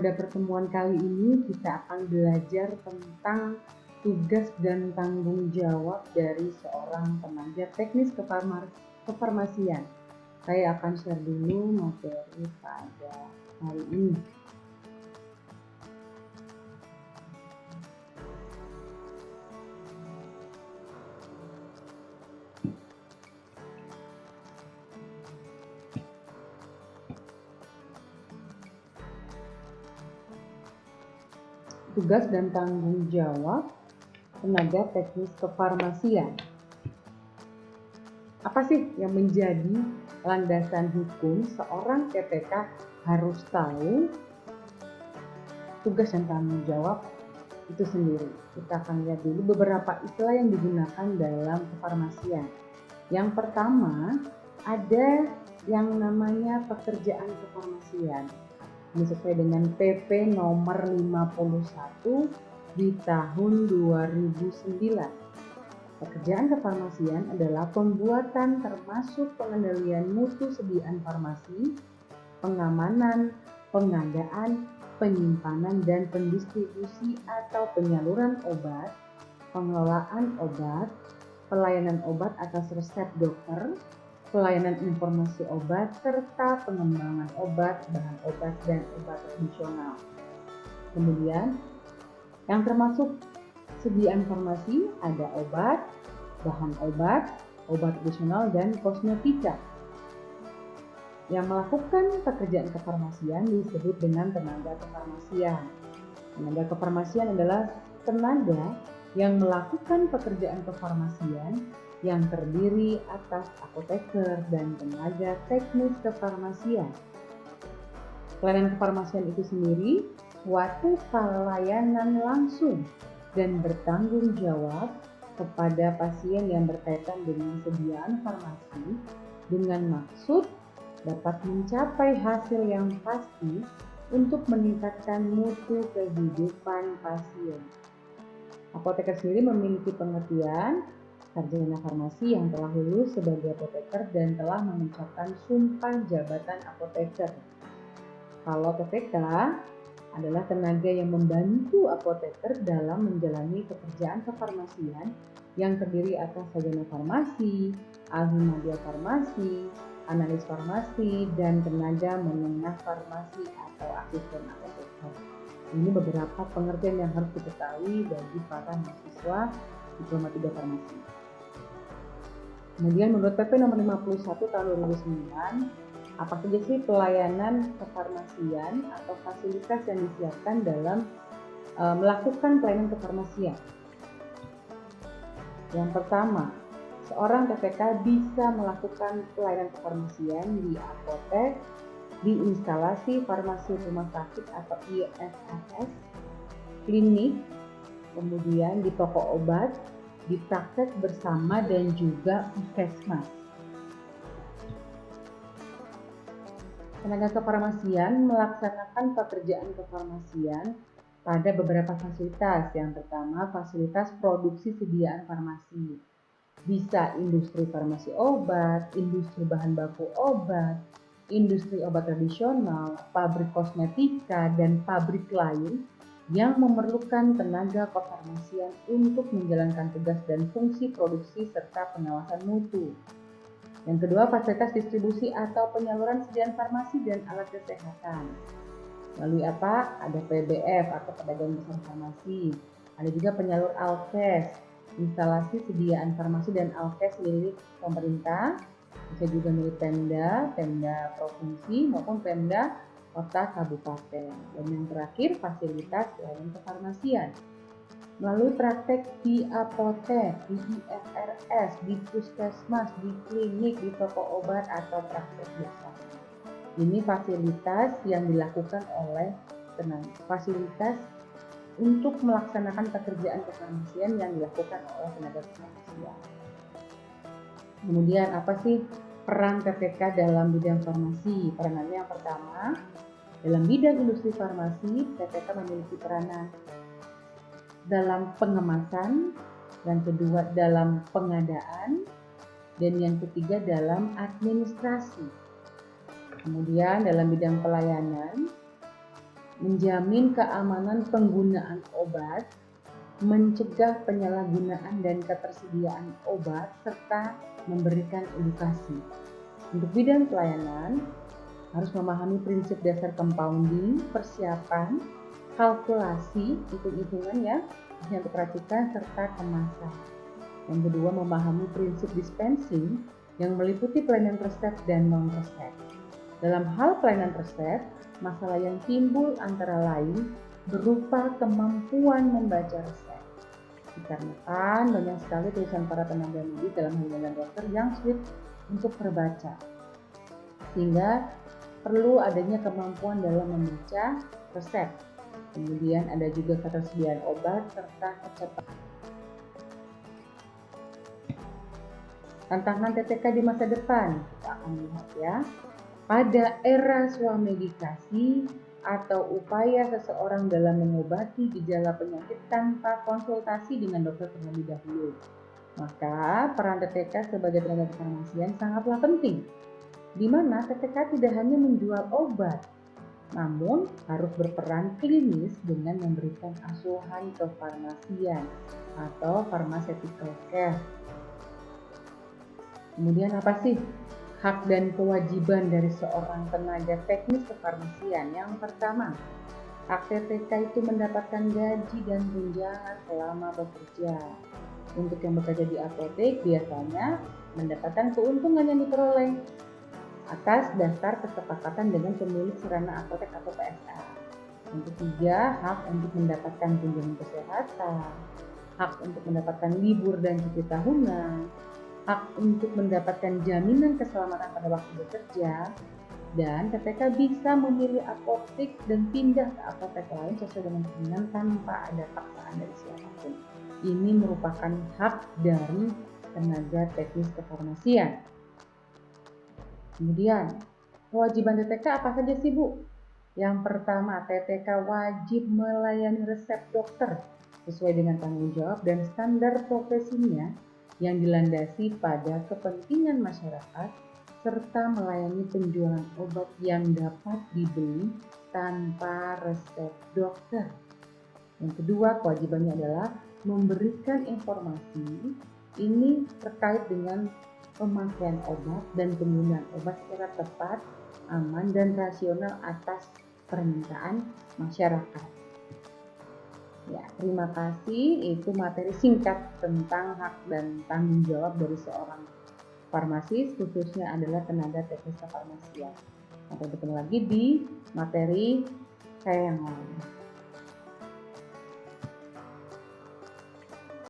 Pada pertemuan kali ini kita akan belajar tentang tugas dan tanggung jawab dari seorang tenaga teknis kefarmasian. Saya akan share dulu materi pada hari ini. Tugas dan tanggung jawab tenaga teknis kefarmasian. Apa sih yang menjadi landasan hukum seorang TPK harus tahu tugas dan tanggung jawab itu sendiri? Kita akan lihat dulu beberapa istilah yang digunakan dalam kefarmasian. Yang pertama, ada yang namanya pekerjaan kefarmasian. Ini sesuai dengan PP nomor 51 di tahun 2009. Pekerjaan kefarmasian adalah pembuatan termasuk pengendalian mutu sediaan farmasi, pengamanan, pengadaan, penyimpanan dan pendistribusi atau penyaluran obat, pengelolaan obat, pelayanan obat atas resep dokter, pelayanan informasi obat, serta pengembangan obat, bahan obat, dan obat tradisional. Kemudian, yang termasuk sediaan farmasi ada obat, bahan obat, obat tradisional, dan kosmetika. Yang melakukan pekerjaan kefarmasian disebut dengan tenaga kefarmasian. Tenaga kefarmasian adalah tenaga yang melakukan pekerjaan kefarmasian yang terdiri atas apoteker dan tenaga teknis kefarmasian. Pelayanan kefarmasian itu sendiri suatu pelayanan langsung dan bertanggung jawab kepada pasien yang berkaitan dengan sediaan farmasi dengan maksud dapat mencapai hasil yang pasti untuk meningkatkan mutu kehidupan pasien. Apoteker sendiri memiliki pengertian sarjana farmasi yang telah lulus sebagai apoteker dan telah mengucapkan sumpah jabatan apoteker. Kalau TPK adalah tenaga yang membantu apoteker dalam menjalani pekerjaan kefarmasian yang terdiri atas sarjana farmasi, ahli media farmasi, analis farmasi, dan tenaga menengah farmasi atau asisten apoteker. Ini beberapa pengertian yang harus diketahui bagi para mahasiswa diploma 3 farmasi. Kemudian menurut PP nomor 51 tahun 2009, apa saja sih pelayanan kefarmasian atau fasilitas yang disiapkan dalam melakukan pelayanan kefarmasian? Yang pertama, seorang TPK bisa melakukan pelayanan kefarmasian di apotek, di instalasi farmasi rumah sakit atau IFRS, klinik, kemudian di toko obat, di praktek bersama, dan juga puskesmas. Tenaga kefarmasian melaksanakan pekerjaan kefarmasian pada beberapa fasilitas. Yang pertama, fasilitas produksi sediaan farmasi. Bisa industri farmasi obat, industri bahan baku obat, industri obat tradisional, pabrik kosmetika, dan pabrik lain yang memerlukan tenaga kefarmasian untuk menjalankan tugas dan fungsi produksi serta pengawasan mutu. Yang kedua, fasilitas distribusi atau penyaluran sediaan farmasi dan alat kesehatan. Melalui apa? Ada PBF atau pedagang besar farmasi. Ada juga penyalur alkes, instalasi sediaan farmasi dan alkes milik pemerintah, bisa juga milik Pemda, Pemda provinsi maupun Pemda kota kabupaten. Dan yang terakhir, fasilitas pelayanan kefarmasian melalui praktek di apotek, di IFRS, di puskesmas, di klinik, di toko obat atau praktek bersama. Ini fasilitas yang dilakukan oleh fasilitas untuk melaksanakan pekerjaan kefarmasian yang dilakukan oleh tenaga kefarmasian. Kemudian apa sih peran TPK dalam bidang farmasi? Peranannya yang pertama, dalam bidang industri farmasi, TPK memiliki peranan dalam pengemasan, yang kedua dalam pengadaan, dan yang ketiga dalam administrasi. Kemudian dalam bidang pelayanan, menjamin keamanan penggunaan obat, mencegah penyalahgunaan dan ketersediaan obat, serta memberikan edukasi. Untuk bidang pelayanan, harus memahami prinsip dasar compounding, persiapan, kalkulasi, hitung-hitungan ya, yang diperhatikan, serta kemasan. Yang kedua, memahami prinsip dispensing yang meliputi pelayanan resep dan non-resep. Dalam hal pelayanan resep, masalah yang timbul antara lain berupa kemampuan membaca resep. Dikarenakan banyak sekali tulisan para tenaga medis dalam hal dokter yang sulit untuk terbaca, sehingga perlu adanya kemampuan dalam membaca resep. Kemudian ada juga ketersediaan obat serta kecepatan. Tantangan TTK di masa depan kita akan lihat ya. Pada era swamedikasi atau upaya seseorang dalam mengobati gejala penyakit tanpa konsultasi dengan dokter terlebih dahulu, maka peran TTK sebagai tenaga kefarmasian sangatlah penting, di mana TTK tidak hanya menjual obat, namun harus berperan klinis dengan memberikan asuhan kefarmasian atau pharmaceutical care. Kemudian apa sih hak dan kewajiban dari seorang tenaga teknis kefarmasian? Yang pertama, hak TTK itu mendapatkan gaji dan tunjangan selama bekerja. Untuk yang bekerja di apotek biasanya mendapatkan keuntungan yang diperoleh atas dasar kesepakatan dengan pemilik sarana apotek atau PSA. Yang ketiga, hak untuk mendapatkan tunjangan kesehatan, hak untuk mendapatkan libur dan cuti tahunan, hak untuk mendapatkan jaminan keselamatan pada waktu bekerja, dan TTK bisa memilih apotek dan pindah ke apotek lain sesuai dengan keinginan tanpa ada paksaan dari siapapun. Ini merupakan hak dari tenaga teknis kefarmasian. Kemudian, kewajiban TTK apa saja sih Bu? Yang pertama, TTK wajib melayani resep dokter sesuai dengan tanggung jawab dan standar profesinya yang dilandasi pada kepentingan masyarakat, serta melayani penjualan obat yang dapat dibeli tanpa resep dokter. Yang kedua, kewajibannya adalah memberikan informasi ini terkait dengan pemakaian obat dan penggunaan obat secara tepat, aman, dan rasional atas permintaan masyarakat. Ya, terima kasih. Itu materi singkat tentang hak dan tanggung jawab dari seorang farmasis, khususnya adalah tenaga teknis kefarmasian. Sampai bertemu lagi di materi saya yang lain.